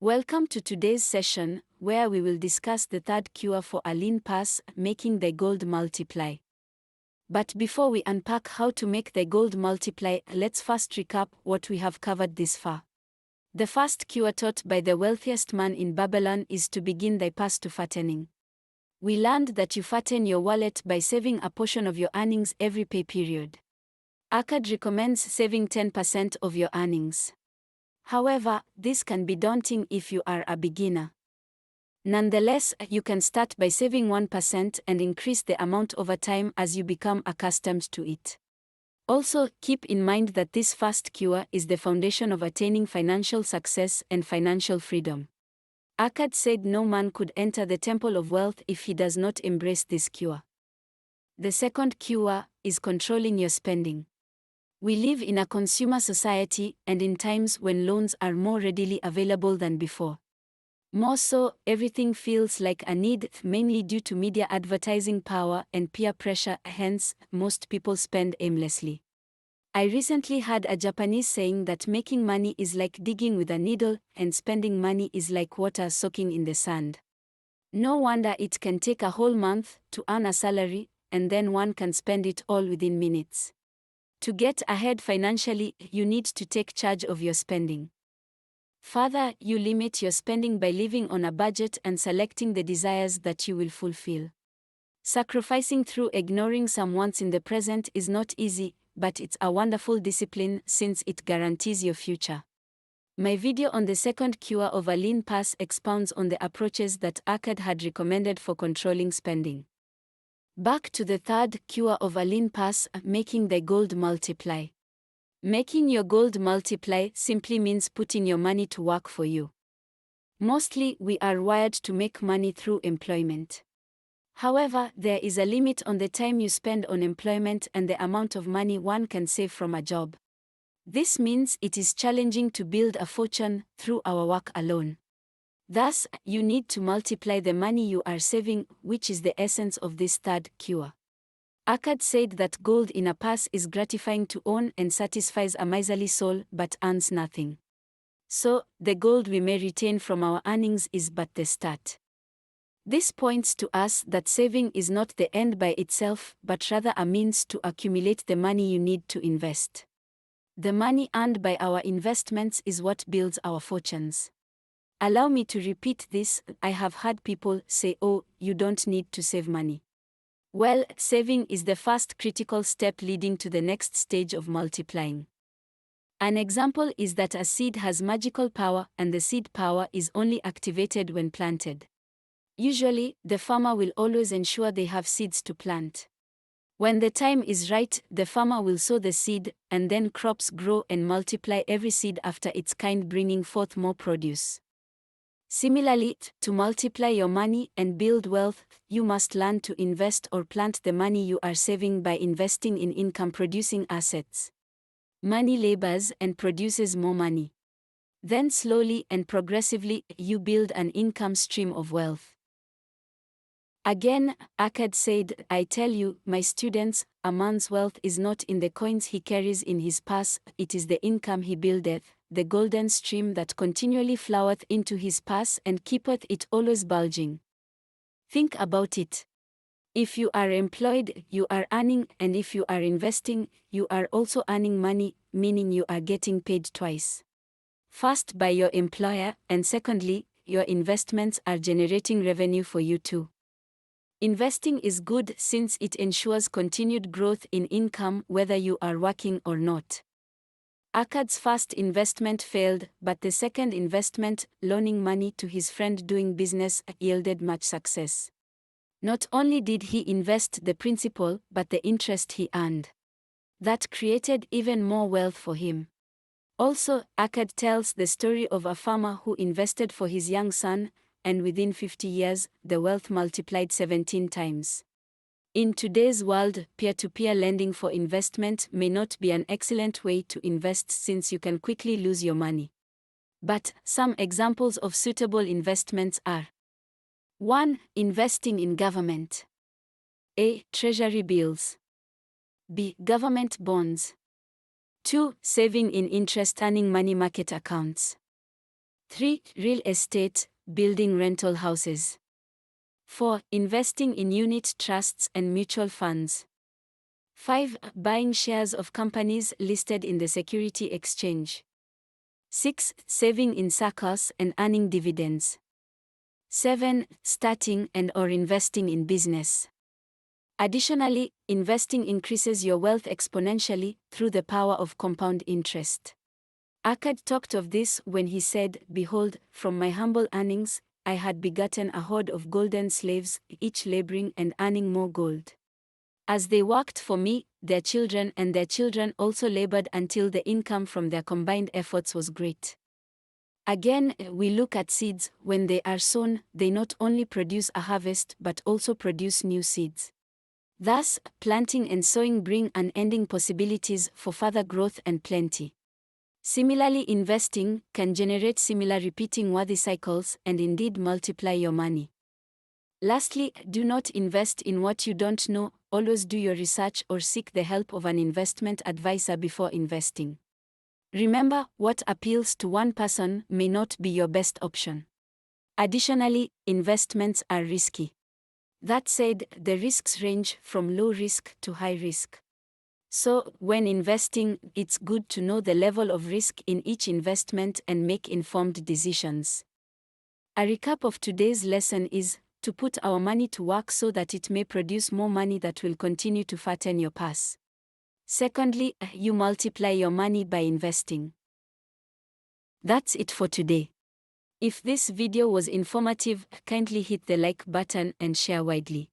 Welcome to today's session, where we will discuss the third cure for a lean pass, making the gold multiply. But before we unpack how to make the gold multiply, let's first recap what we have covered this far. The first cure taught by the wealthiest man in Babylon is to begin thy pass to fattening. We learned that you fatten your wallet by saving a portion of your earnings every pay period. Akkad recommends saving 10% of your earnings. However, this can be daunting if you are a beginner. Nonetheless, you can start by saving 1% and increase the amount over time as you become accustomed to it. Also, keep in mind that this first cure is the foundation of attaining financial success and financial freedom. Akkad said no man could enter the temple of wealth if he does not embrace this cure. The second cure is controlling your spending. We live in a consumer society and in times when loans are more readily available than before. More so, everything feels like a need, mainly due to media advertising power and peer pressure, hence, most people spend aimlessly. I recently heard a Japanese saying that making money is like digging with a needle, and spending money is like water soaking in the sand. No wonder it can take a whole month to earn a salary, and then one can spend it all within minutes. To get ahead financially, you need to take charge of your spending. Further, you limit your spending by living on a budget and selecting the desires that you will fulfill. Sacrificing through ignoring some wants in the present is not easy, but it's a wonderful discipline since it guarantees your future. My video on the second cure of a lean pass expounds on the approaches that Akkad had recommended for controlling spending. Back to the third cure of a lean pass, making the gold multiply. Making your gold multiply simply means putting your money to work for you. Mostly, we are wired to make money through employment. However, there is a limit on the time you spend on employment and the amount of money one can save from a job. This means it is challenging to build a fortune through our work alone. Thus, you need to multiply the money you are saving, which is the essence of this third cure. Akkad said that gold in a purse is gratifying to own and satisfies a miserly soul but earns nothing. So, the gold we may retain from our earnings is but the start. This points to us that saving is not the end by itself, but rather a means to accumulate the money you need to invest. The money earned by our investments is what builds our fortunes. Allow me to repeat this. I have heard people say, "Oh, you don't need to save money." Well, saving is the first critical step leading to the next stage of multiplying. An example is that a seed has magical power, and the seed power is only activated when planted. Usually, the farmer will always ensure they have seeds to plant. When the time is right, the farmer will sow the seed, and then crops grow and multiply, every seed after its kind, bringing forth more produce. Similarly, to multiply your money and build wealth, you must learn to invest or plant the money you are saving by investing in income-producing assets. Money labors and produces more money. Then slowly and progressively, you build an income stream of wealth. Again, Akkad said, "I tell you, my students, a man's wealth is not in the coins he carries in his purse, it is the income he buildeth, the golden stream that continually floweth into his purse and keepeth it always bulging." Think about it. If you are employed, you are earning, and if you are investing, you are also earning money, meaning you are getting paid twice. First by your employer, and secondly, your investments are generating revenue for you too. Investing is good since it ensures continued growth in income whether you are working or not. Akkad's first investment failed, but the second investment, loaning money to his friend doing business, yielded much success. Not only did he invest the principal, but the interest he earned. That created even more wealth for him. Also, Akkad tells the story of a farmer who invested for his young son, and within 50 years, the wealth multiplied 17 times. In today's world, peer-to-peer lending for investment may not be an excellent way to invest since you can quickly lose your money. But some examples of suitable investments are: 1. Investing in government. A. Treasury bills. B. Government bonds. 2. Saving in interest-earning money market accounts. 3. Real estate, building rental houses. 4. Investing in unit trusts and mutual funds. 5. Buying shares of companies listed in the security exchange. 6. Saving in SACCOs and earning dividends. 7. Starting and/or investing in business. Additionally, investing increases your wealth exponentially through the power of compound interest. Akkad talked of this when he said, "Behold, from my humble earnings, I had begotten a horde of golden slaves, each laboring and earning more gold. As they worked for me, their children and their children also labored until the income from their combined efforts was great." Again, we look at seeds. When they are sown, they not only produce a harvest but also produce new seeds. Thus, planting and sowing bring unending possibilities for further growth and plenty. Similarly, investing can generate similar repeating worthy cycles and indeed multiply your money. Lastly, do not invest in what you don't know. Always do your research or seek the help of an investment advisor before investing. Remember, what appeals to one person may not be your best option. Additionally, investments are risky. That said, the risks range from low risk to high risk. So, when investing, it's good to know the level of risk in each investment and make informed decisions. A recap of today's lesson is to put our money to work so that it may produce more money that will continue to fatten your purse. Secondly, you multiply your money by investing. That's it for today. If this video was informative, kindly hit the like button and share widely.